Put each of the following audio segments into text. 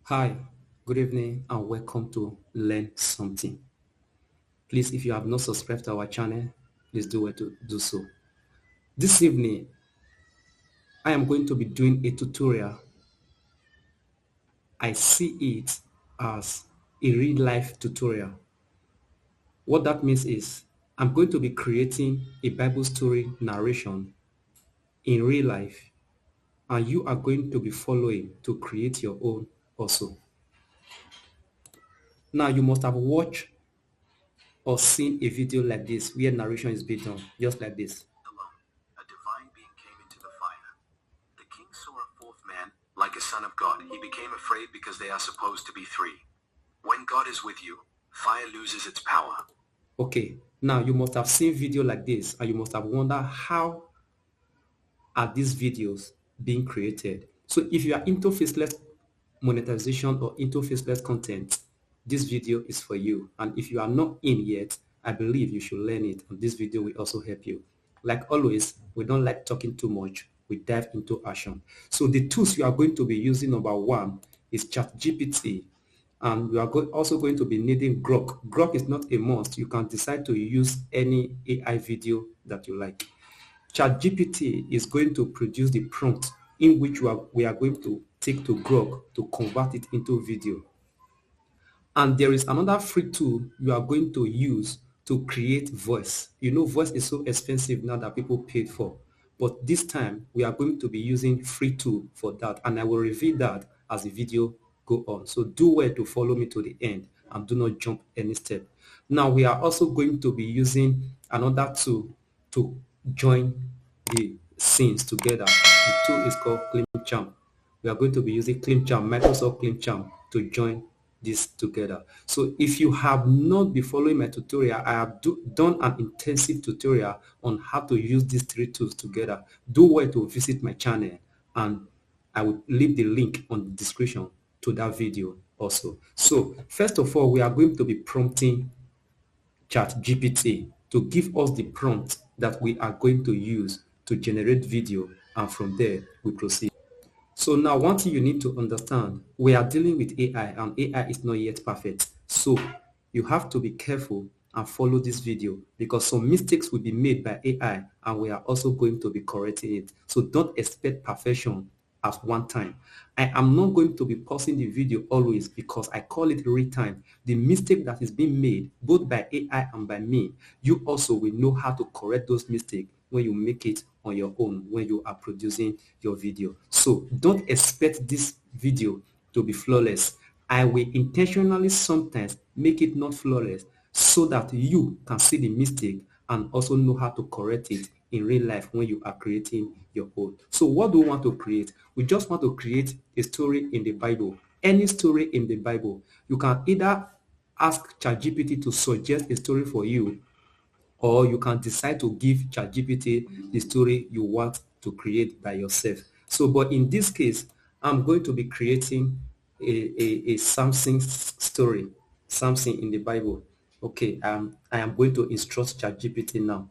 Hi, good evening and welcome to Learn Something. Please, if you have not subscribed to our channel, please do it to do so. This evening, I am going to be doing a tutorial. I see it as a real life tutorial. What that means is I'm going to be creating a Bible story narration in real life, and you are going to be following to create your own also. Now, you must have watched or seen a video like this where narration is being done, just like this. Alone, a divine being came into the fire. The king saw a fourth man, like a son of God. He became afraid because they are supposed to be three. When God is with you, fire loses its power. Okay, now you must have seen video like this and you must have wondered how are these videos being created. So if you are into faceless monetization or into faceless content, this video is for you. And if you are not in yet, I believe you should learn it, and this video will also help you. Like always, we don't like talking too much. We dive into action. So the tools you are going to be using, number one, is ChatGPT. And you are also going to be needing Grok. Grok is not a must. You can decide to use any AI video that you like. ChatGPT is going to produce the prompt in which we are going to take to Grok to convert it into video. And there is another free tool you are going to use to create voice. You know, voice is so expensive now that people paid for. But this time, we are going to be using free tool for that. And I will reveal that as the video go on. So do well to follow me to the end and do not jump any step. Now, we are also going to be using another tool to join the scenes together. The tool is called ClimChamp. We are going to be using ClimChamp, Microsoft ClimChamp, to join this together. So if you have not been following my tutorial, I have done an intensive tutorial on how to use these three tools together. Do well to visit my channel, and I will leave the link on the description to that video also. So first of all, we are going to be prompting ChatGPT to give us the prompt that we are going to use to generate video, and from there we proceed. So now one thing you need to understand, we are dealing with AI and AI is not yet perfect. So you have to be careful and follow this video because some mistakes will be made by AI and we are also going to be correcting it. So don't expect perfection at one time. I am not going to be pausing the video always because I call it real time. The mistake that is being made both by AI and by me, you also will know how to correct those mistakes when you make it on your own when you are producing your video. So don't expect this video to be flawless. I will intentionally sometimes make it not flawless so that you can see the mistake and also know how to correct it in real life when you are creating your own. So what do we want to create? We just want to create a story in the Bible. Any story in the Bible. You can either ask ChatGPT to suggest a story for you, or you can decide to give ChatGPT the story you want to create by yourself. So, but in this case, I'm going to be creating a Samson story, Samson in the Bible. Okay, I am going to instruct ChatGPT now.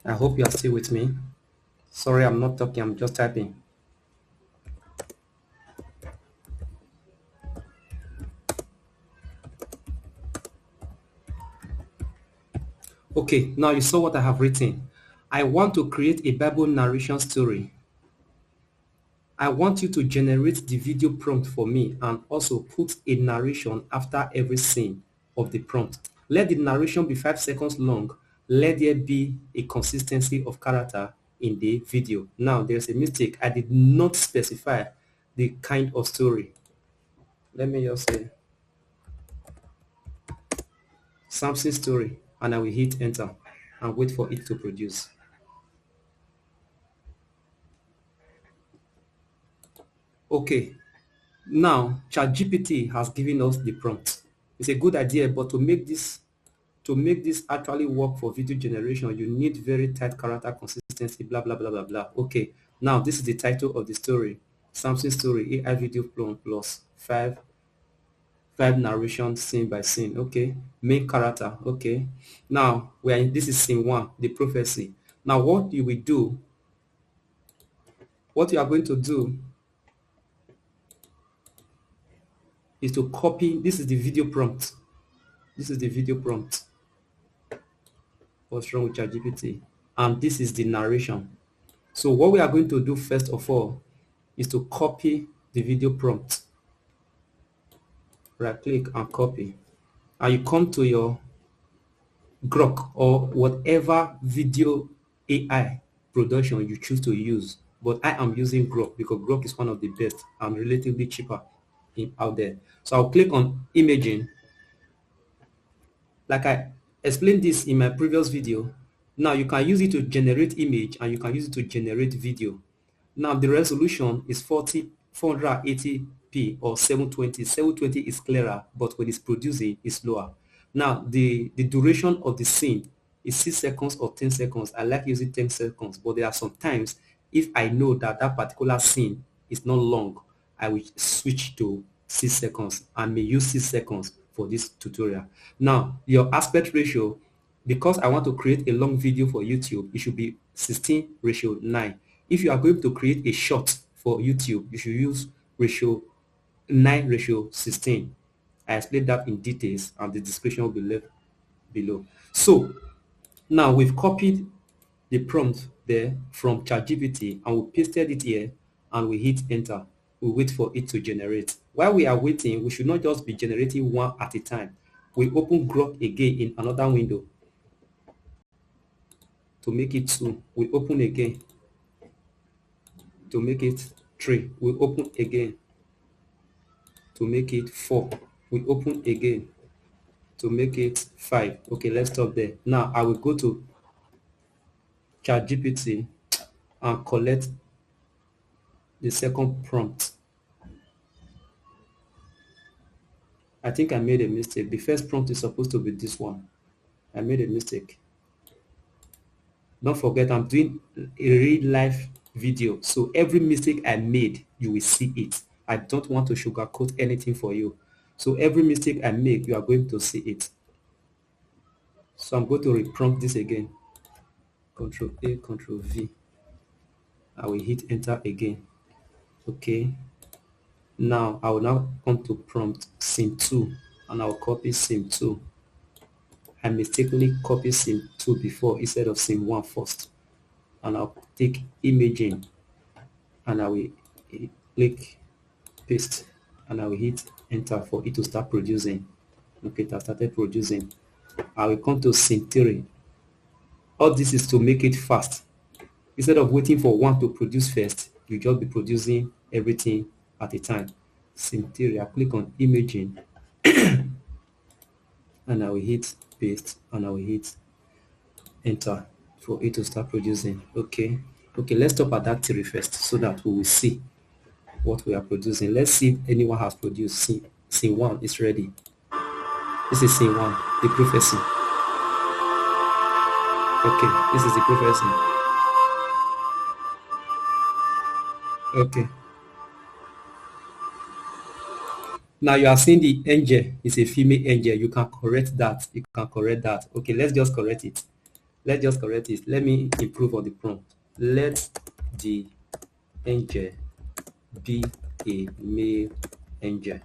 I hope you are still with me. Sorry, I'm not talking, I'm just typing. Okay, now you saw what I have written. I want to create a Bible narration story. I want you to generate the video prompt for me and also put a narration after every scene of the prompt. Let the narration be 5 seconds long. Let there be a consistency of character in the video. Now, there's a mistake. I did not specify the kind of story. Let me just say Samson story, and I will hit enter and wait for it to produce. Okay, now ChatGPT has given us the prompt. It's a good idea, but to make this actually work for video generation, you need very tight character consistency, blah, blah, blah, blah, blah. Okay, now this is the title of the story. Samson story, AI video plus five narration scene by scene. Okay, main character. Okay, now this is scene one, the prophecy. Now what you are going to do is to copy, this is the video prompt. This is the video prompt. What's wrong with ChatGPT? And this is the narration. So what we are going to do first of all is to copy the video prompt. Right click and copy. And you come to your Grok or whatever video AI production you choose to use. But I am using Grok because Grok is one of the best and relatively cheaper out there. So I'll click on imaging. Like I explained this in my previous video, now you can use it to generate image and you can use it to generate video. Now the resolution is 480p or 720. 720 is clearer, but when it's producing, it's lower. Now the duration of the scene is 6 seconds or 10 seconds. I like using 10 seconds, but there are some times if I know that that particular scene is not long, I will switch to 6 seconds and may use 6 seconds for this tutorial. Now, your aspect ratio, because I want to create a long video for YouTube, it should be 16:9. If you are going to create a short for YouTube, you should use ratio 9:16. I explained that in details and the description will be left below. So now we've copied the prompt there from ChatGPT and we pasted it here and we hit enter. We wait for it to generate. While we are waiting, we should not just be generating one at a time. We open Grok again in another window to make it 2. We open again to make it 3. We open again to make it 4. We open again to make it 5. Okay, let's stop there. Now I will go to ChatGPT and collect the second prompt. I think I made a mistake. The first prompt is supposed to be this one. I made a mistake. Don't forget, I'm doing a real life video. So every mistake I made, you will see it. I don't want to sugarcoat anything for you. So every mistake I make, you are going to see it. So I'm going to reprompt this again. Control A, Control V. I will hit enter again. Okay. Now I will now come to prompt scene 2 and I'll copy scene 2. I mistakenly copied scene 2 before instead of scene 1 first. And I'll take imaging and I will click paste and I will hit enter for it to start producing. Okay, it has started producing. I will come to scene 3. All this is to make it fast. Instead of waiting for one to produce first, you just be producing everything at a time. Scene 3, I click on imaging and I will hit paste and I will hit enter for it to start producing. Okay, let's stop at that 3 first so that we will see what we are producing. Let's see if anyone has produced. Scene 1 is ready. This is scene 1, the prophecy. Okay, this is the prophecy. Okay, now you are seeing the angel is a female angel. You can correct that. Okay, let's just correct it. Let me improve on the prompt. Let the angel be a male angel.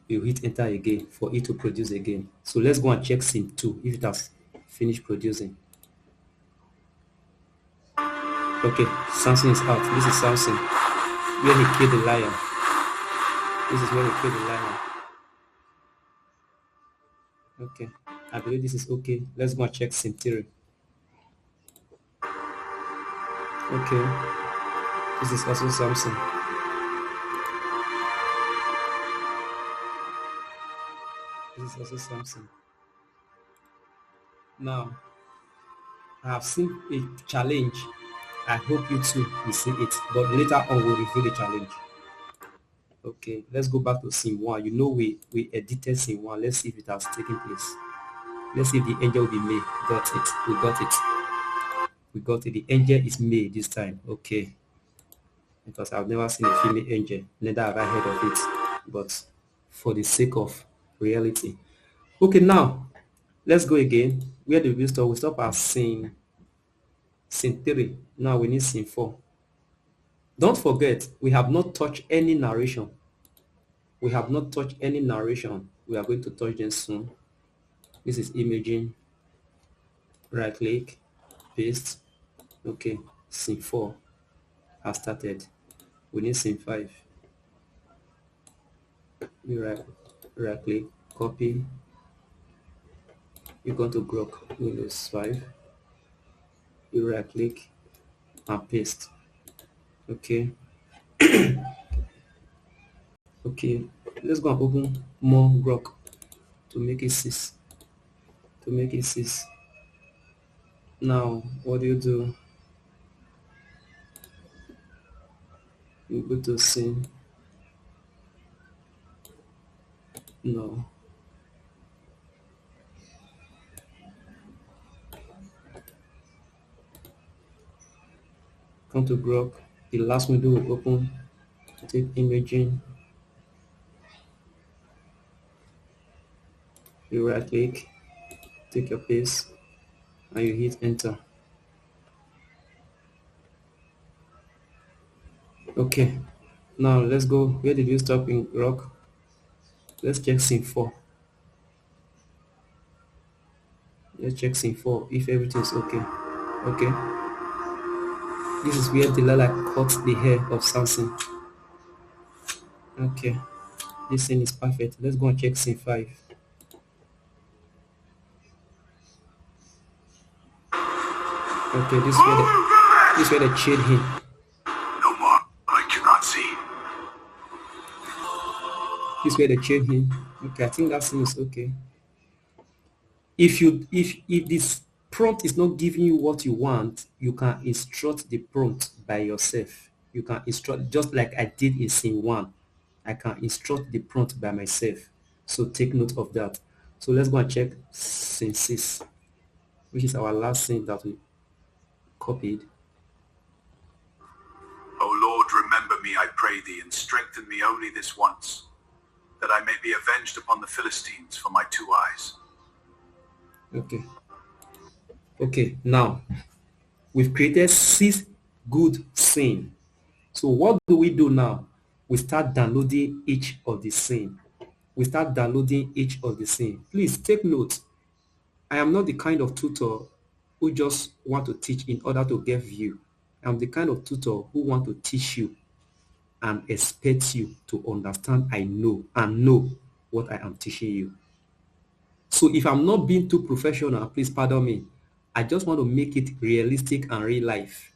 You hit enter again for it to produce again. So let's go and check scene 2 if it has finished producing. Okay, Samson is out. This is Samson where he killed the lion. This is where he killed the lion. Okay, I believe this is okay. Let's go and check scene 3. Okay, this is also Samson. This is also Samson. Now, I have seen a challenge. I hope you too will see it, but later on we'll reveal the challenge. Okay, let's go back to scene 1. You know we edited scene 1. Let's see if it has taken place. Let's see if the angel will be made. Got it. We got it. We got it. The angel is made this time. Okay. Because I've never seen a female angel. Neither have I heard of it. But for the sake of reality. Okay, now let's go again. Where did we stop? We stop at scene 3. Now we need scene 4. Don't forget, we have not touched any narration. We have not touched any narration. We are going to touch them soon. This is imaging. Right click, paste. Okay, scene 4 has started. We need scene 5. You right click, copy. You go to Grok Windows 5. You right click and paste. Okay. Okay. Let's go and open more Grok to make it 6. To make it 6. Now, what do? You go to scene. No. Come to Grok. The last window will open. Take imaging. You right click, take your paste, and you hit enter. Okay. Now let's go. Where did you stop in Grok? Let's check scene 4. Let's check scene 4 if everything's okay. Okay. This is where Delilah cut the hair of Samson. Okay. This scene is perfect. Let's go and check scene 5. Okay, this is where they chained him. No more. I cannot see. This is where they chained him. Okay, I think that scene is okay. If this prompt is not giving you what you want, you can instruct the prompt by yourself. You can instruct just like I did in scene 1. I can instruct the prompt by myself. So take note of that. So let's go and check scene 6, which is our last scene that we copied. O Lord, remember me, I pray thee, and strengthen me only this once, that I may be avenged upon the Philistines for my 2 eyes. Okay. Okay, now we've created 6 good scenes. So what do we do now? We start downloading each of the scene. We start downloading each of the scene. Please take note. I am not the kind of tutor who just want to teach in order to get view. I'm the kind of tutor who want to teach you and expect you to understand I know and know what I am teaching you. So if I'm not being too professional, please pardon me. I just want to make it realistic and real life.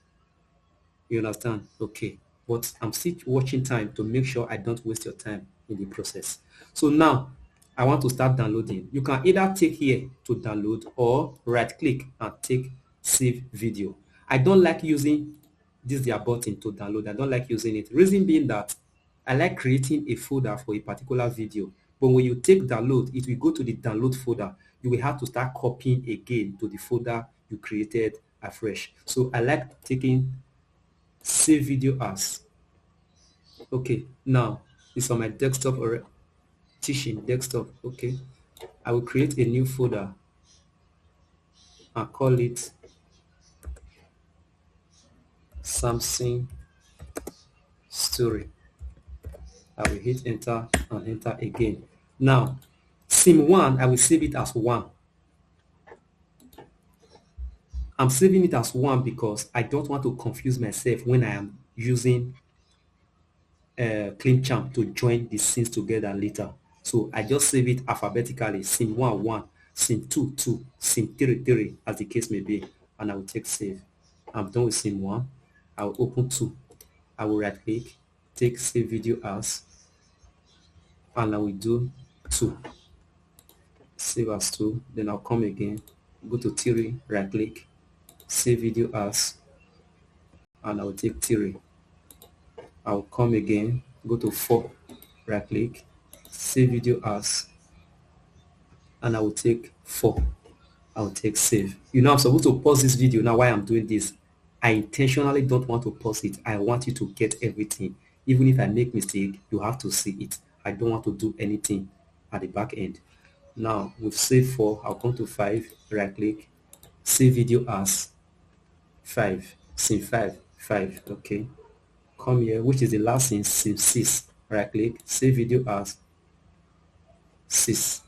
You understand? Okay. But I'm still watching time to make sure I don't waste your time in the process. So now I want to start downloading. You can either take here to download or right click and take save video. I don't like using this their button to download. I don't like using it. Reason being that I like creating a folder for a particular video. But when you take download, it will go to the download folder. You will have to start copying again to the folder you created afresh. So I like taking save video as. Okay, now it's on my desktop or teaching desktop. Okay, I will create a new folder and call it Samson story. I will hit enter and enter again. Now, scene 1, I will save it as 1. I'm saving it as 1 because I don't want to confuse myself when I am using CleanChamp to join the scenes together later. So I just save it alphabetically, scene 1, 1, scene 2, 2, scene 3, 3, as the case may be, and I will take save. I'm done with scene 1. I will open 2. I will right click, take save video as, and I will do 2. Save as 2. Then I'll come again, go to 3, right click, save video as, and I will take 3. I'll come again, go to 4, right click, save video as, and I will take 4. I will take save. You know, I'm supposed to pause this video now. Why I'm doing this, I intentionally don't want to pause it. I want you to get everything. Even if I make mistake, you have to see it. I don't want to do anything at the back end. Now we've saved 4. I'll come to 5, right click, save video as 5, scene 5, 5. Okay, come here, which is the last scene 6, right click, save video as 6.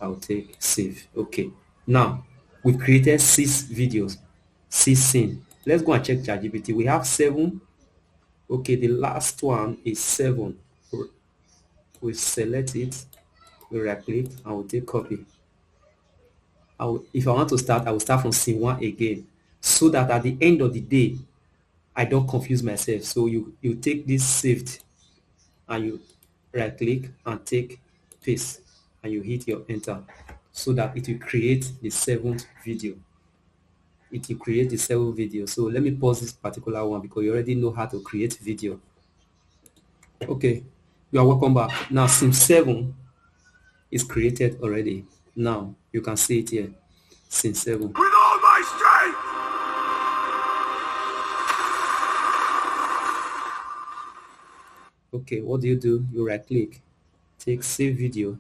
I'll take save. Okay, now we've created 6 videos, 6 scene. Let's go and check ChatGPT. We have 7. Okay, the last one is 7. We select it, we right click, and we'll take copy. If I want to start, I will start from scene 1 again, so that at the end of the day I don't confuse myself. So you take this saved and you right click and take paste and you hit your enter, so that it will create the 7th video. It will create the 7th video. So let me pause this particular one because you already know how to create video. Okay, you are welcome back. Now scene 7 is created already. Now you can see it here. Scene 7. With all my strength! Okay, what do? You right click, take save video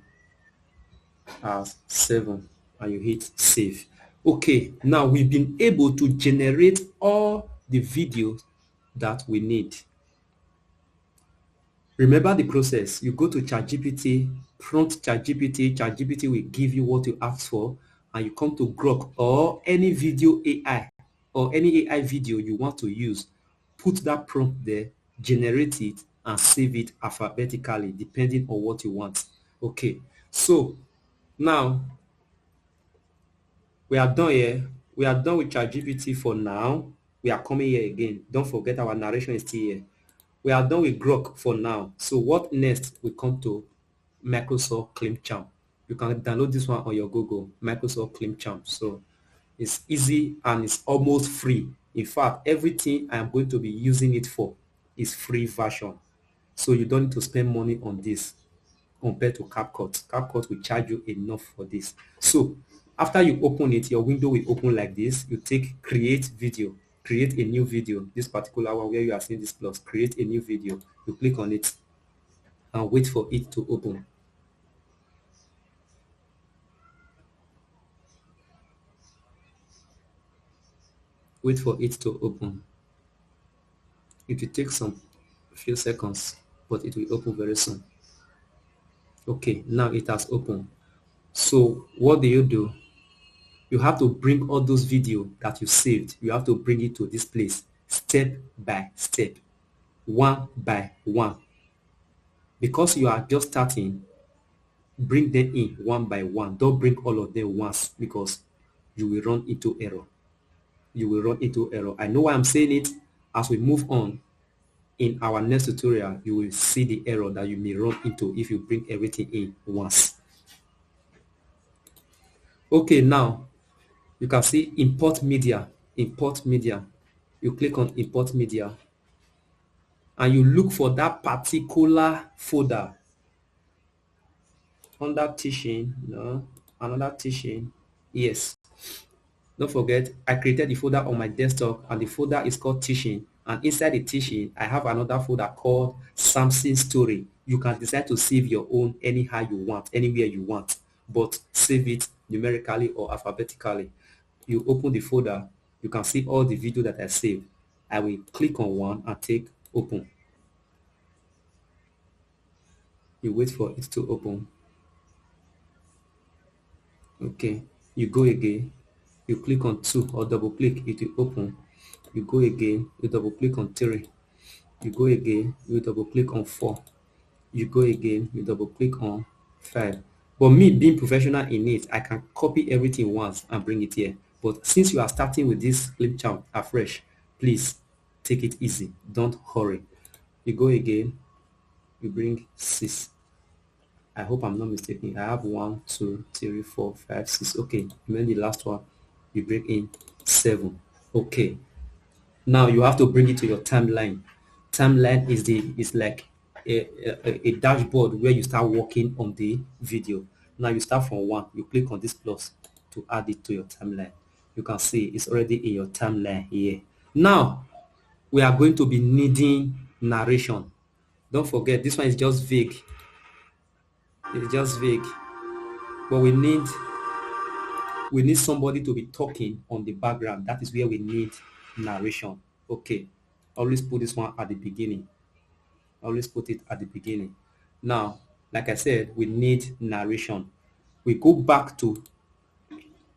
as 7, and you hit save. Okay, now we've been able to generate all the videos that we need. Remember the process. You go to ChatGPT, prompt ChatGPT, ChatGPT will give you what you asked for, and you come to Grok or any video AI or any AI video you want to use. Put that prompt there, generate it, and save it alphabetically depending on what you want. Okay, so now we are done here. We are done with ChatGPT for now. We are coming here again. Don't forget our narration is still here. We are done with Grok for now. So what next? We come to Microsoft ClaimChamp. You can download this one on your Google, Microsoft ClaimChamp. So it's easy and it's almost free. In fact, everything I am going to be using it for is free version. So you don't need to spend money on this compared to CapCut. CapCut will charge you enough for this. So after you open it, your window will open like this. You take create video, create a new video. This particular one where you are seeing this plus, create a new video. You click on it and wait for it to open. Wait for it to open. It will take some few seconds, but it will open very soon. Okay, now it has opened. So what do? You have to bring all those videos that you saved. You have to bring it to this place step by step, one by one. Because you are just starting, bring them in one by one. Don't bring all of them once because you will run into error. You will run into error. I know why I'm saying it. As we move on in our next tutorial, you will see the error that you may run into if you bring everything in once. Okay, now you can see import media. Import media. You click on import media and you look for that particular folder under teaching. No, another teaching. Yes. Don't forget, I created the folder on my desktop and the folder is called teaching. And inside the teaching, I have another folder called Samson Story. You can decide to save your own anyhow you want, anywhere you want, but save it numerically or alphabetically. You open the folder, you can see all the video that I saved. I will click on one and take open. You wait for it to open. Okay, you go again, you click on 2 or double click, it will open. You go again, you double click on 3, you go again, you double click on 4, you go again, you double click on 5. But me being professional in it, I can copy everything once and bring it here. But since you are starting with this clip champ afresh, please take it easy, don't hurry. You go again, you bring 6. I hope I'm not mistaken. I have 1, 2, 3, 4, 5, 6. Okay, and then the last one, you bring in 7. Okay, now you have to bring it to your timeline. Timeline is like a dashboard where you start working on the video. Now you start from 1, you click on this plus to add it to your timeline. You can see it's already in your timeline here. Now we are going to be needing narration. Don't forget, this one is just vague. It's just vague, but we need somebody to be talking on the background. That is where we need narration. Okay, always put this one at the beginning. Always put it at the beginning. Now, like I said, we need narration. We go back to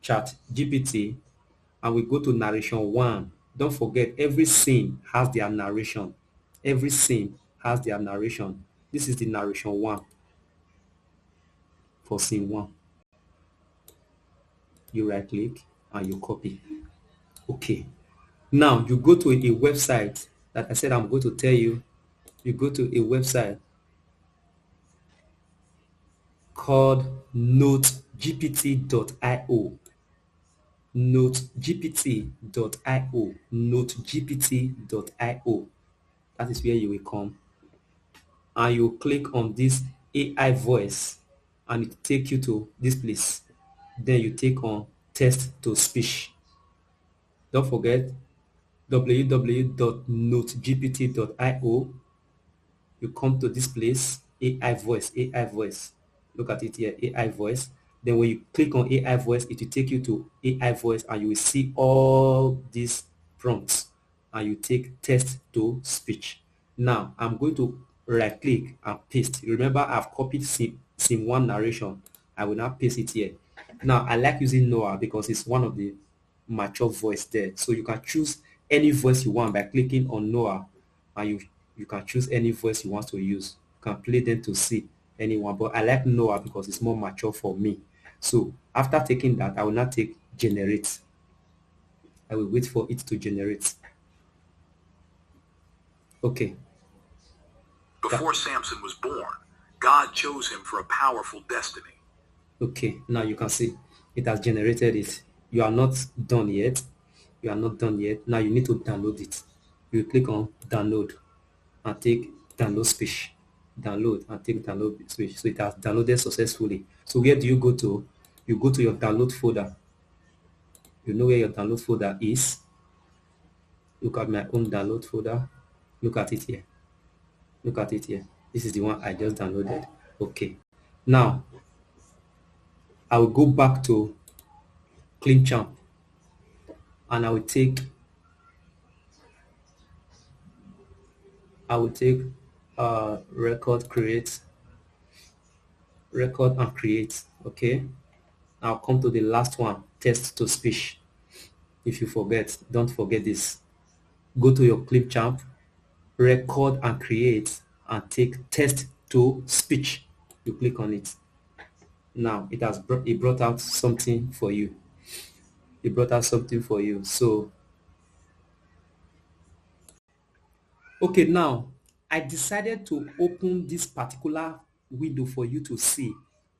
chat GPT and we go to narration 1. Don't forget, every scene has their narration. Every scene has their narration. This is the narration 1 for scene 1. You right click and you copy. Okay. Now you go to a website that I said I'm going to tell you. You go to a website called notegpt.io. Notegpt.io. Notegpt.io. That is where you will come and you click on this AI voice and it take you to this place. Then you take on text to speech. Don't forget www.notegpt.io. You come to this place, AI voice, AI voice. Look at it here, AI voice. Then when you click on AI voice, it will take you to AI voice and you will see all these prompts and you take text to speech. Now I'm going to right click and paste. Remember I've copied scene 1 narration. I will now paste it here. Now I like using Noah because it's one of the mature voice there. So you can choose any voice you want by clicking on Noah and you can choose any voice you want to use. You can play them to see anyone, but I like Noah because it's more mature for me. So after taking that, I will not take generate. I will wait for it to generate. Okay. Before Samson was born, God chose him for a powerful destiny. Okay, now you can see it has generated it. You are not done yet. You are not done yet. Now you need to download it. You click on download and take download speech. Download and take download speech. So it has downloaded successfully. So where do you go to? You go to your download folder. You know where your download folder is. Look at my own download folder. Look at it here. Look at it here. This is the one I just downloaded. Okay. Now I will go back to CleanChamp and I will take record and create. Okay. I'll come to the last one, text to speech. If you forget, don't forget this. Go to your ClipChamp, record and create, and take text to speech. You click on it. Now it brought out something for you. It brought out something for you. So okay, now I decided to open this particular window for you to see.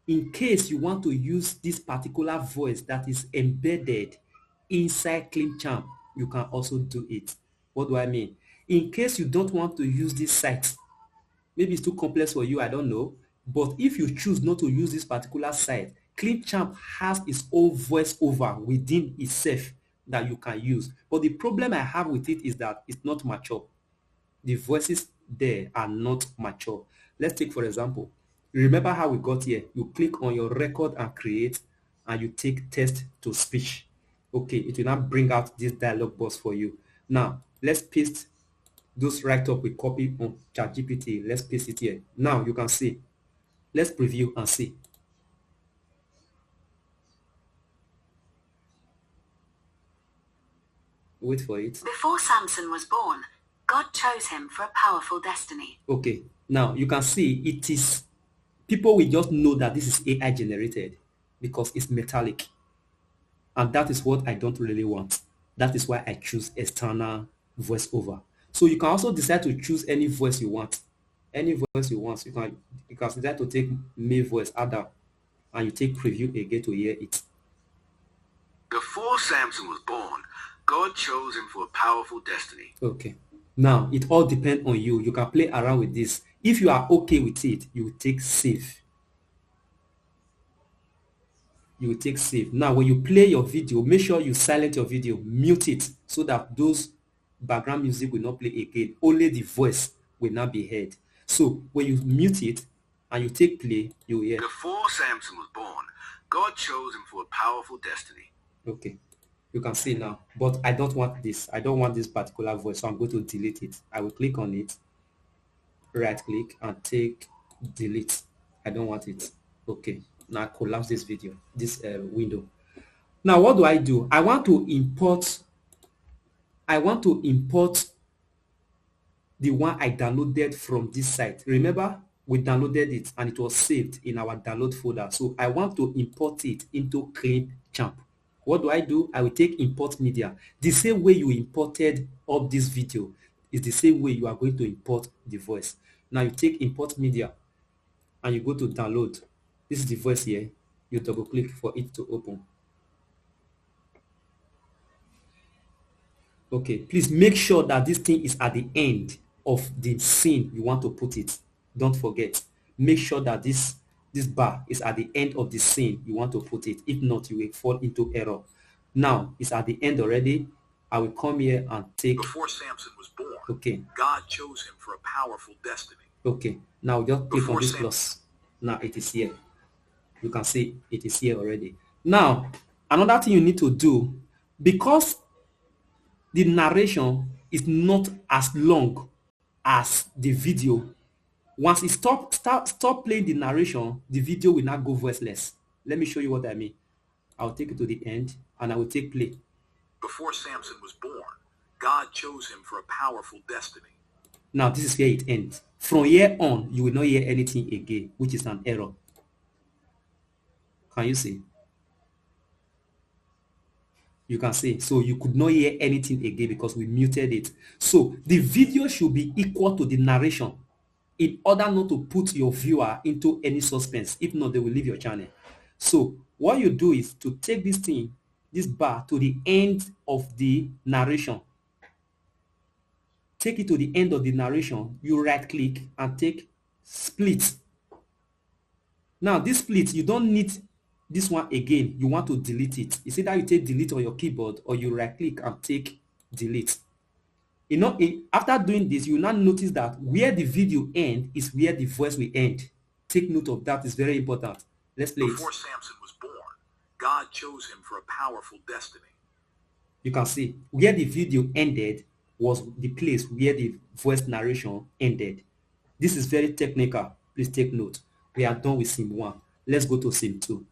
In case you want to use this particular voice that is embedded inside CleanChamp, you can also do it. What do I mean? In case you don't want to use this site, maybe it's too complex for you, I don't know. But if you choose not to use this particular site, CleanChamp has its own voiceover within itself that you can use. But the problem I have with it is that it's not mature. The voices there are not mature. Let's take, for example, remember how we got here. You click on your record and create, and you take text to speech. Okay, it will now bring out this dialog box for you. Now, let's paste those write-up we copy on ChatGPT. Let's paste it here. Now, you can see. Let's preview and see. Wait for it. Before Samson was born, God chose him for a powerful destiny. Okay, now you can see it is, people will just know that this is AI generated because it's metallic. And that is what I don't really want. That is why I choose external voiceover. So you can also decide to choose any voice you want. Any voice you want. You can decide to take male voice, Adam, and you take preview again to hear it. Before Samson was born, God chose him for a powerful destiny. Okay. Now it all depends on you. You can play around with this. If you are okay with it, you will take save. You will take save. Now when you play your video, make sure you silence your video, mute it so that those background music will not play again. Only the voice will not be heard. So when you mute it and you take play, you hear. Before Samson was born, God chose him for a powerful destiny. Okay. You can see now, but I don't want this. I don't want this particular voice, so I'm going to delete it. I will click on it, right click and take delete. I don't want it. Okay. Now I collapse this video, this window. Now what do? I want to import the one I downloaded from this site. Remember, we downloaded it and it was saved in our download folder. So I want to import it into Champ. What do? I will take import media. The same way you imported up this video is the same way you are going to import the voice. Now you take import media and you go to download. This is the voice here. You double click for it to open. Okay, please make sure that this thing is at the end of the scene you want to put it. Don't forget. Make sure that this bar is at the end of the scene you want to put it. If not, you will fall into error. Now, it's at the end already. I will come here and take. Before Samson was born, okay. God chose him for a powerful destiny. Okay, now just click Before on this plus. Now it is here. You can see it is here already. Now, another thing you need to do, because the narration is not as long as the video. Once it stop playing the narration, the video will not go voiceless. Let me show you what I mean. I'll take it to the end and I will take play. Before Samson was born, God chose him for a powerful destiny. Now this is where it ends. From here on, you will not hear anything again, which is an error. Can you see? You can see. So you could not hear anything again because we muted it. So the video should be equal to the narration in order not to put your viewer into any suspense. If not, they will leave your channel. So what you do is to take this thing, this bar, to the end of the narration. Take it to the end of the narration. You right click and take split. Now this split, you don't need this one again. You want to delete it. It's either you take delete on your keyboard or you right click and take delete. You know, after doing this, you will not notice that where the video ends is where the voice will end. Take note of that. It's very important. Let's play it. Before Samson was born, God chose him for a powerful destiny. You can see where the video ended was the place where the voice narration ended. This is very technical. Please take note. We are done with sim 1. Let's go to sim 2.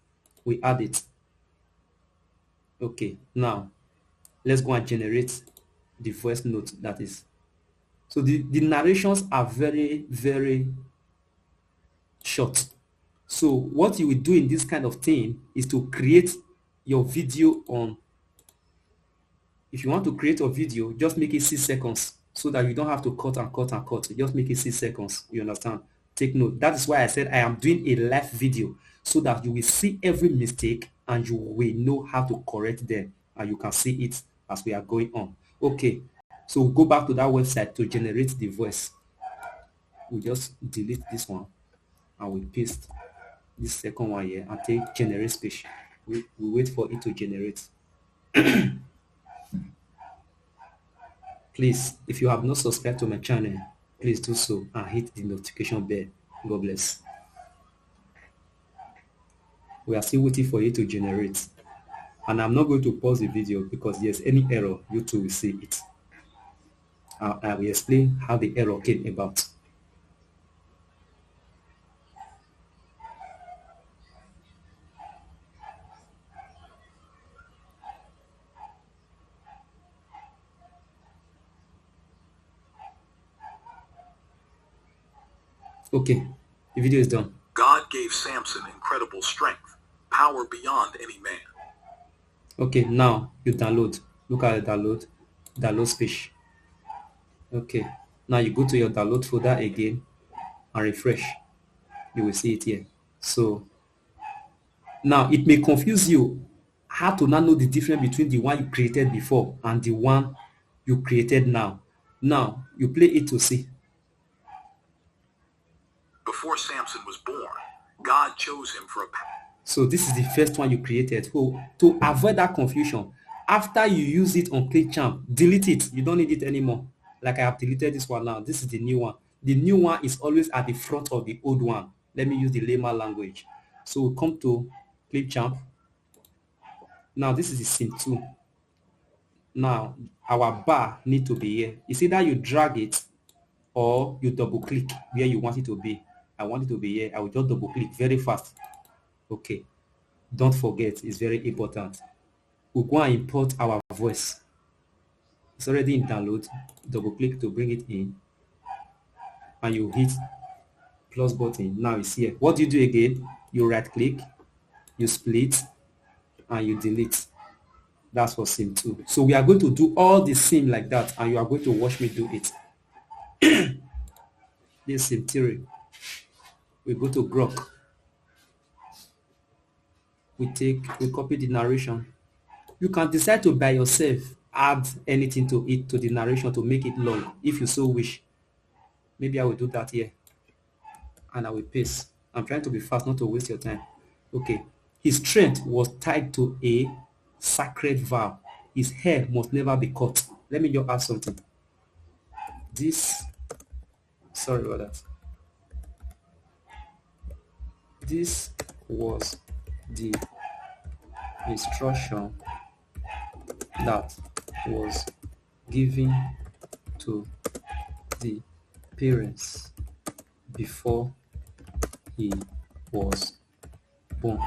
We add it. Okay, now let's go and generate the voice note that is. So the narrations are very, very short. So what you will do in this kind of thing is to create your video on. If you want to create a video, just make it 6 seconds so that you don't have to cut and cut and cut. Just make it 6 seconds. You understand? Take note. That is why I said I am doing a live video so that you will see every mistake and you will know how to correct them and you can see it as we are going on. Okay. So we'll go back to that website to generate the voice. We just delete this one and we paste this second one here and take generate speech. We wait for it to generate. Please, if you have not subscribed to my channel, please do so and hit the notification bell. God bless. We are still waiting for it to generate. And I'm not going to pause the video because there's any error, YouTube will see it. I will explain how the error came about. Okay, the video is done. God gave Samson incredible strength, power beyond any man. Okay, now you download. Look at the download speech. Okay, now you go to your download folder again and refresh. You will see it here. So now it may confuse you how to now know the difference between the one you created before and the one you created now. Now you play it to see. Before Samson was born, God chose him for a So this is the first one you created. So to avoid that confusion, after you use it on ClickChamp, delete it. You don't need it anymore. Like I have deleted this one now. This is the new one. The new one is always at the front of the old one. Let me use the layman language. So we come to ClickChamp. Now this is the scene 2. Now our bar need to be here. It's either you drag it or you double click where you want it to be. I want it to be here. I will just double click very fast. Okay. Don't forget, it's very important. We'll go and import our voice. It's already in download. Double click to bring it in. And you hit plus button. Now it's here. What do you do again? You right click, you split, and you delete. That's for sim 2. So we are going to do all the sim like that, and you are going to watch me do it. This sim 3. We go to Grok. We copy the narration. You can decide to by yourself add anything to it, to the narration, to make it long if you so wish. Maybe I will do that here and I will paste. I'm trying to be fast, not to waste your time. Okay. His strength was tied to a sacred vow. His hair must never be cut. Let me just add something. Sorry about that. This was the instruction that was given to the parents before he was born.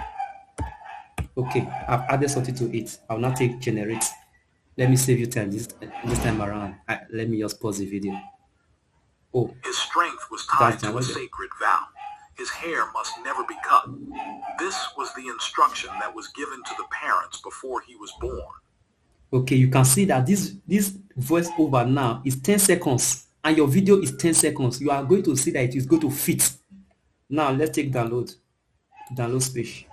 Okay, I've added something to it. I'll now take generate. Let me save you time this time around. Let me just pause the video. Oh, his strength was tied to a sacred vow. His hair must never be cut. This was the instruction that was given to the parents before he was born. Okay, you can see that this voice over now is 10 seconds and your video is 10 seconds. You are going to see that it is going to fit. Now let's take download speech.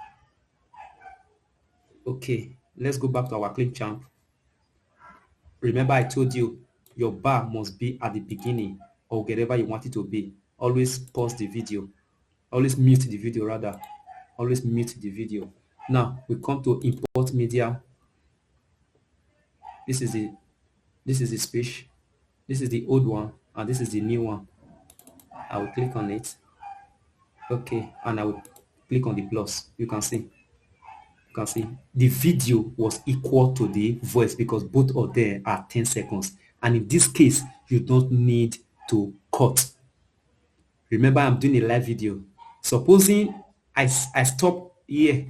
Okay, let's go back to our ClickChamp. Remember I told you your bar must be at the beginning or wherever you want it to be. Always pause the video. Always mute the video rather. Always mute the video. Now we come to import media. This is the speech. This is the old one and this is the new one. I will click on it. Okay, and I will click on the plus. You can see the video was equal to the voice because both of them are 10 seconds. And in this case, you don't need to cut. Remember, I'm doing a live video. Supposing I stop here.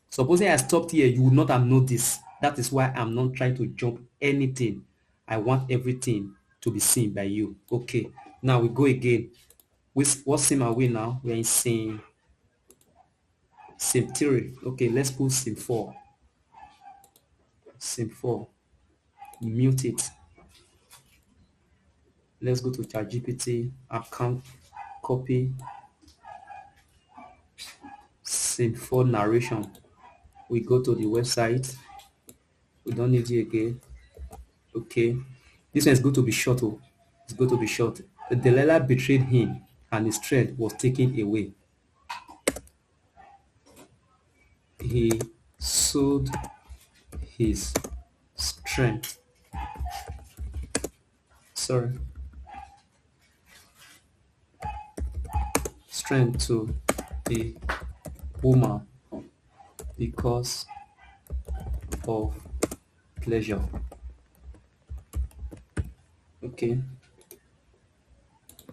Supposing I stopped here, you would not have noticed. That is why I'm not trying to jump anything. I want everything to be seen by you. Okay, now we go again. What sim are we now? We're in sim 3. Okay, let's put sim 4. Sim 4. Mute it. Let's go to ChatGPT account, copy sim 4 narration. We go to the website. We don't need it again. Okay, this one is going to be short. Oh, it's going to be short. Delilah betrayed him and his strength was taken away. He sold his strength. Strength to a woman because of pleasure. Okay,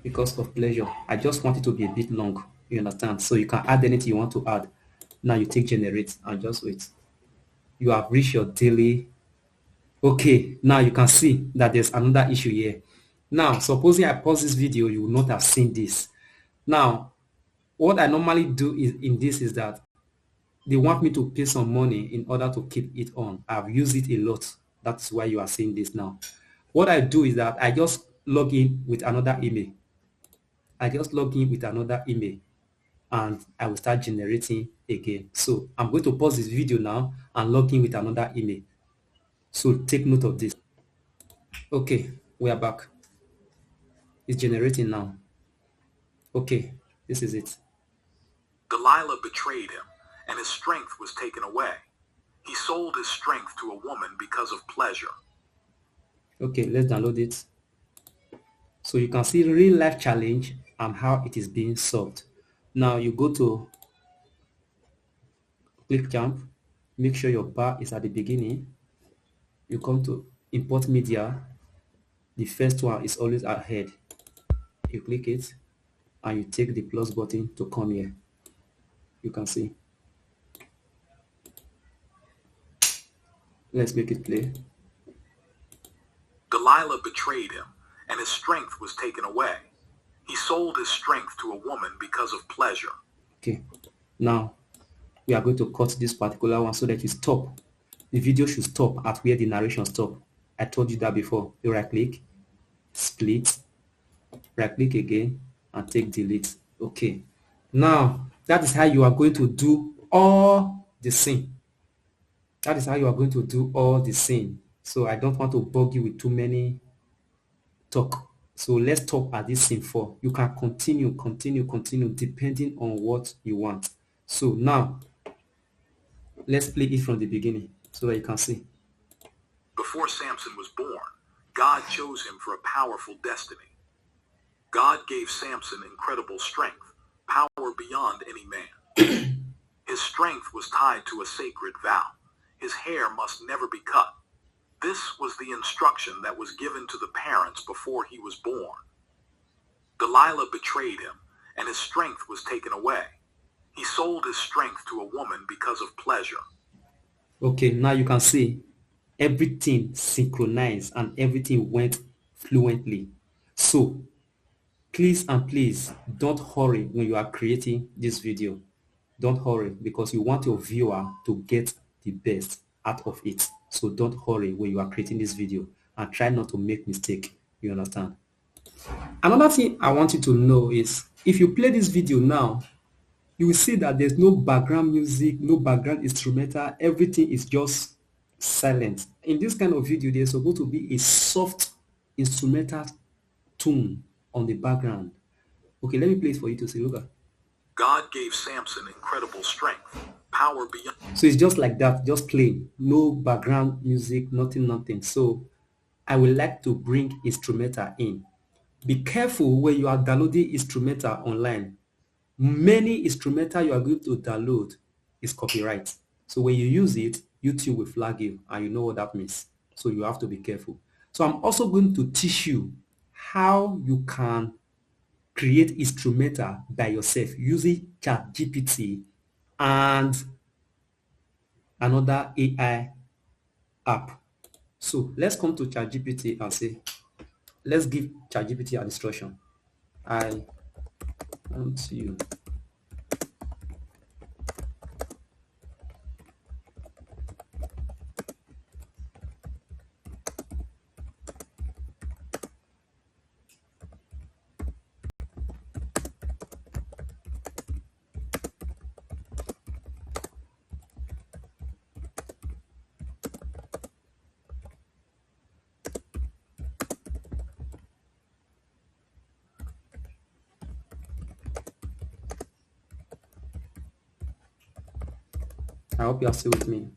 because of pleasure. I just want it to be a bit long, you understand? So you can add anything you want to add. Now you take generate and just wait. You have reached your daily. Okay, now you can see that there's another issue here. Now supposing I pause this video, you will not have seen this. Now, what I normally do is in this is that they want me to pay some money in order to keep it on. I've used it a lot. That's why you are seeing this now. What I do is that I just log in with another email. I just log in with another email and I will start generating again. So I'm going to pause this video now and log in with another email. So take note of this. Okay, we are back. It's generating now. Okay, this is it. Delilah betrayed him, and his strength was taken away. He sold his strength to a woman because of pleasure. Okay, let's download it. So you can see real life challenge and how it is being solved. Now you go to click jump, make sure your bar is at the beginning. You come to import media. The first one is always ahead. You click it and you take the plus button to come here. You can see. Let's make it play. Delilah betrayed him, and his strength was taken away. He sold his strength to a woman because of pleasure. Okay. Now we are going to cut this particular one so that you stop. The video should stop at where the narration stop. I told you that before. You right click, split, right click again and take delete. Okay. Now that is how you are going to do all the scene. That is how you are going to do all the scene. So I don't want to bug you with too many talk. So let's stop at this scene 4. You can continue depending on what you want. So now let's play it from the beginning so that you can see. Before Samson was born, God chose him for a powerful destiny. God gave Samson incredible strength, power beyond any man. His strength was tied to a sacred vow. His hair must never be cut. This was the instruction that was given to the parents before he was born. Delilah betrayed him, and his strength was taken away. He sold his strength to a woman because of pleasure. Okay, now you can see everything synchronized and everything went fluently. So please and please don't hurry when you are creating this video. Don't hurry because you want your viewer to get the best out of it. So don't hurry when you are creating this video and try not to make mistake. You understand? Another thing I want you to know is if you play this video now, you will see that there's no background music, no background instrumental. Everything is just silent. In this kind of video, there's supposed to be a soft instrumental tune on the background. Okay, let me play it for you to see. Look at. God gave Samson incredible strength, power beyond. So it's just like that, just plain, no background music, nothing. So I would like to bring instrumental in. Be careful when you are downloading instrumental online. Many instrumental you are going to download is copyright. So when you use it, YouTube will flag you and you know what that means. So you have to be careful. So I'm also going to teach you how you can create instrumental by yourself using ChatGPT and another AI app. So let's come to ChatGPT and say, let's give ChatGPT an instruction. I want you I hope you are still with me.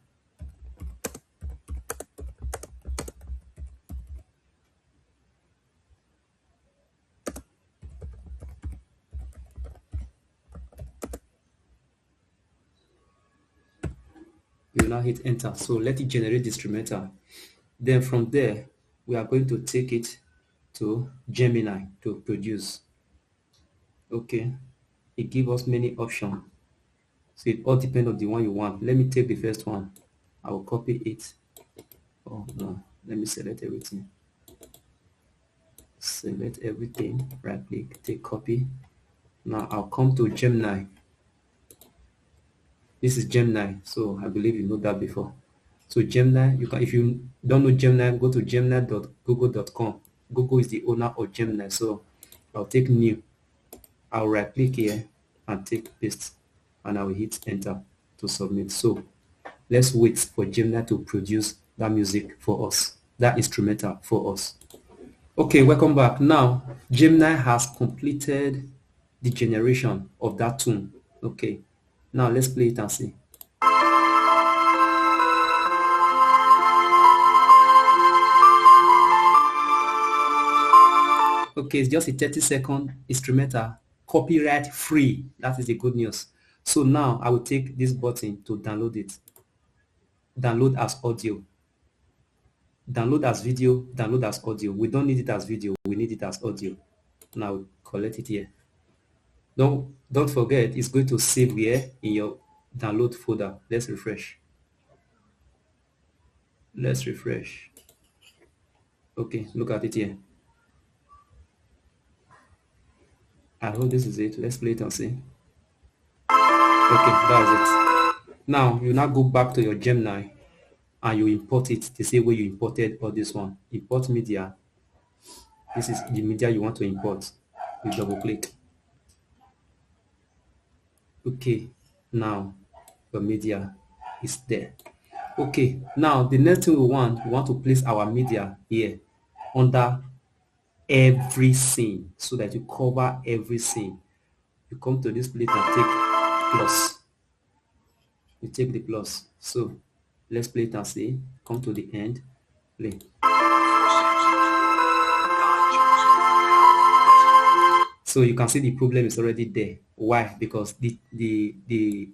You will now hit enter. So let it generate the instrumental. Then from there, we are going to take it to Gemini to produce. Okay. It gives us many options. So it all depends on the one you want. Let me take the first one. I will copy it. Oh no, let me select everything. Select everything, right click, take copy. Now I'll come to Gemini. This is Gemini, so I believe you know that before. So Gemini, you can, if you don't know Gemini, go to gemini.google.com. Google is the owner of Gemini, so I'll take new. I'll right click here and take paste, and I will hit enter to submit. So let's wait for Gemini to produce that music for us, that instrumental for us. Okay, welcome back. Now, Gemini has completed the generation of that tune. Okay, now let's play it and see. Okay, it's just a 30-second instrumental, copyright free. That is the good news. So now I will take this button to download it. Download as audio. Download as video, download as audio. We don't need it as video, we need it as audio. Now collect it here. Don't forget, it's going to save here in your download folder. Let's refresh. Let's refresh. Okay, look at it here. I hope this is it. Let's play it and see. Okay, that's it. Now you now go back to your Gemini and you import it the same way you imported all this one. Import media. This is the media you want to import. You double click. Okay, now the media is there. Okay, now the next thing we want to place our media here under every scene so that you cover every scene. You come to this place and take plus. You take the plus. So let's play it and see. Come to the end. Play. So you can see the problem is already there. Why? Because the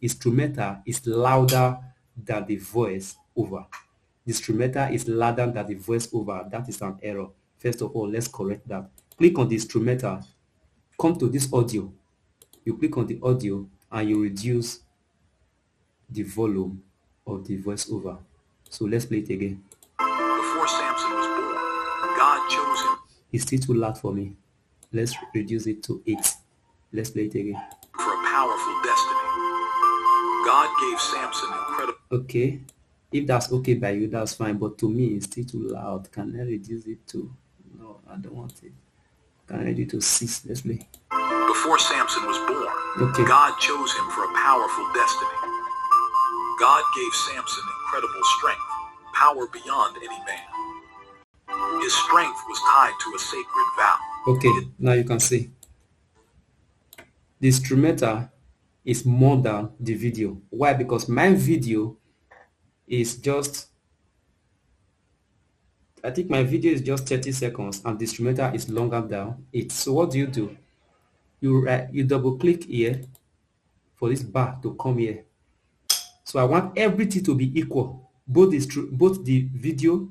instrumental is louder than the voice over. The instrumental is louder than the voice over. That is an error. First of all, let's correct that. Click on the instrumental. Come to this audio. You click on the audio and you reduce the volume of the voiceover. So let's play it again. Before Samson was born, God chose him It's still too loud for me. Let's reduce it to 8. Let's play it again. for a powerful destiny. God gave Samson incredible. Okay. If that's okay by you, that's fine. But to me, it's still too loud. Can I reduce it to... No, I don't want it. Can I reduce it to 6? Let's play. Before Samson was born, Okay. God chose him for a powerful destiny. God gave Samson incredible strength, power beyond any man. His strength was tied to a sacred vow. Okay, now you can see. The instrumental is more than the video. Why? Because my video is just... I think my video is just 30 seconds and the instrumental is longer than it. So what do? You double click here for this bar to come here. So I want everything to be equal. Both the video,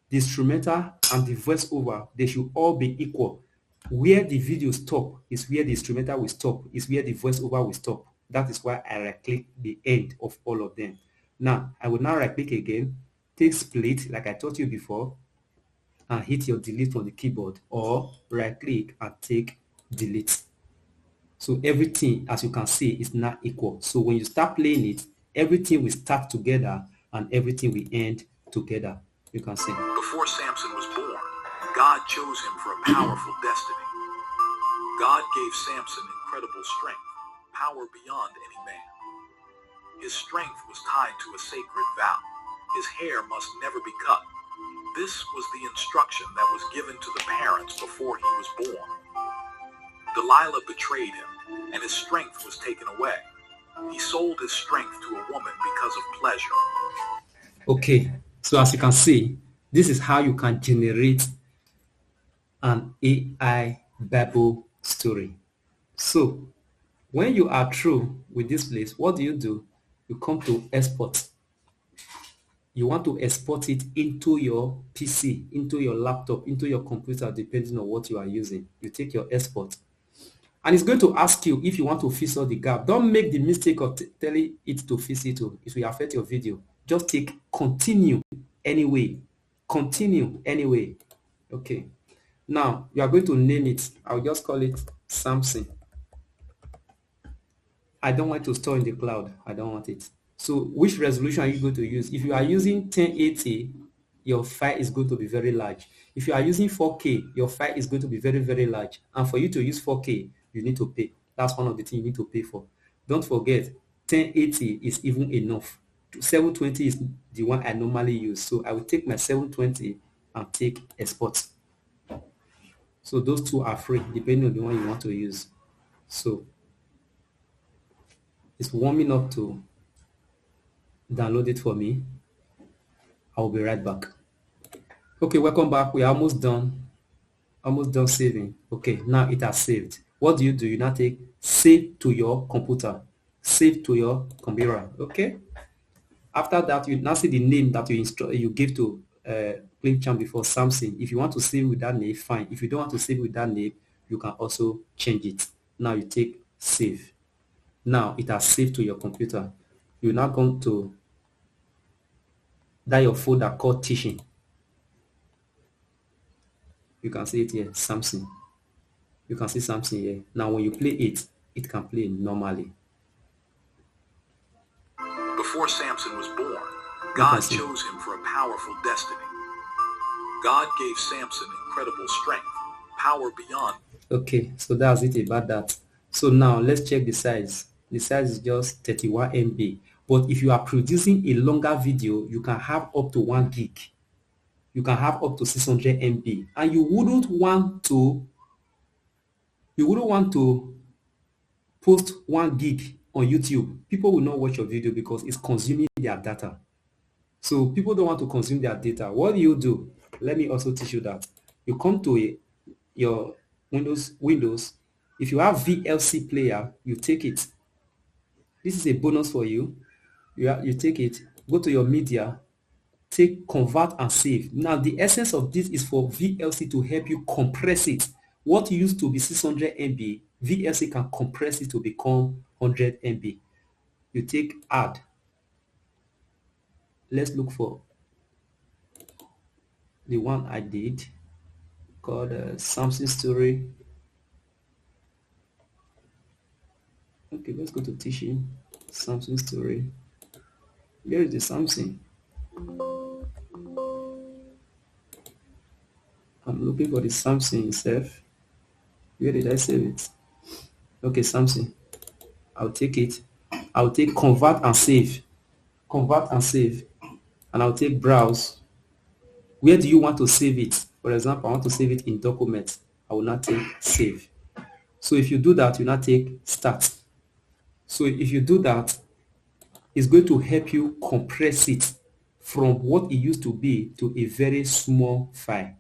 the instrumental, and the voiceover, they should all be equal. Where the video stop is where the instrumental will stop, is where the voiceover will stop. That is why I right click the end of all of them. Now I will now right click again, take split like I taught you before, and hit your delete on the keyboard, or right click and take delete. So everything, as you can see, is not equal. So when you start playing it, everything will start together and everything will end together. You can see. Before Samson was born, God chose him for a powerful destiny. God gave Samson incredible strength, power beyond any man. His strength was tied to a sacred vow. His hair must never be cut. This was the instruction that was given to the parents before he was born. Delilah betrayed him, and his strength was taken away. He sold his strength to a woman because of pleasure. Okay, so as you can see, this is how you can generate an AI Bible story. So when you are through with this place, what do? You come to export. You want to export it into your PC, into your laptop, into your computer, depending on what you are using. You take your export. And it's going to ask you if you want to fix all the gap. Don't make the mistake of telling it to fix it. It will affect your video. Just take continue anyway. Continue anyway. Okay. Now, you are going to name it. I'll just call it Samson. I don't want to store in the cloud. I don't want it. So which resolution are you going to use? If you are using 1080, your file is going to be very large. If you are using 4K, your file is going to be very, very large. And for you to use 4K, you need to pay. That's one of the things you need to pay for. Don't forget, 1080 is even enough. 720 is the one I normally use. So I will take my 720 and take export. So those two are free, depending on the one you want to use. So it's warming up to download it for me. I'll be right back. Okay, welcome back. We are almost done. Almost done saving. Okay, now it has saved. What do? You now take save to your computer. Save to your computer. Okay. After that, you now see the name that you give to Champ before, Samson. If you want to save with that name, fine. If you don't want to save with that name, you can also change it. Now you take save. Now it has saved to your computer. You're now going to that your folder called teaching. You can see it here, Samson. You can see something here. Now when you play it, it can play normally. Before Samson was born, God chose him for a powerful destiny. God gave Samson incredible strength, power beyond. Okay, so that's it about that. So now let's check the size. The size is just 31 MB. But if you are producing a longer video, you can have up to 1 gig. You can have up to 600 MB. And you wouldn't want to post 1 gig on YouTube. People will not watch your video because it's consuming their data. So people don't want to consume their data. What do? Let me also teach you that. You come to your Windows. If you have VLC player, you take it. This is a bonus for you. You take it, go to your media, take convert and save. Now the essence of this is for VLC to help you compress it. What used to be 600 MB, VLC can compress it to become 100 MB. You take add. Let's look for the one I did called Samson Story. Okay, let's go to teaching. Samson Story. Here is the Samson. I'm looking for the Samson itself. Where did I save it? Okay, Samson. I'll take it. I'll take convert and save. Convert and save. And I'll take browse. Where do you want to save it? For example, I want to save it in documents. I will not take save. So if you do that, you not take start. So if you do that, it's going to help you compress it from what it used to be to a very small file.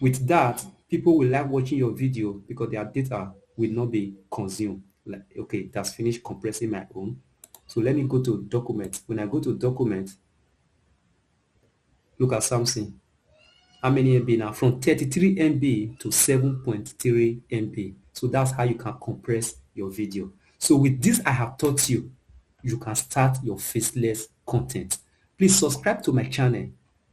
With that, people will like watching your video because their data will not be consumed. Like, okay, that's finished compressing my own. So let me go to document. When I go to document, look at something. How many MB now? From 33 MB to 7.3 MB. So that's how you can compress your video. So with this I have taught you, you can start your faceless content. Please subscribe to my channel,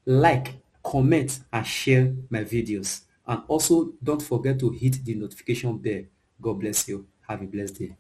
like, comment, and share my videos. And also don't forget to hit the notification bell. God bless you. Have a blessed day.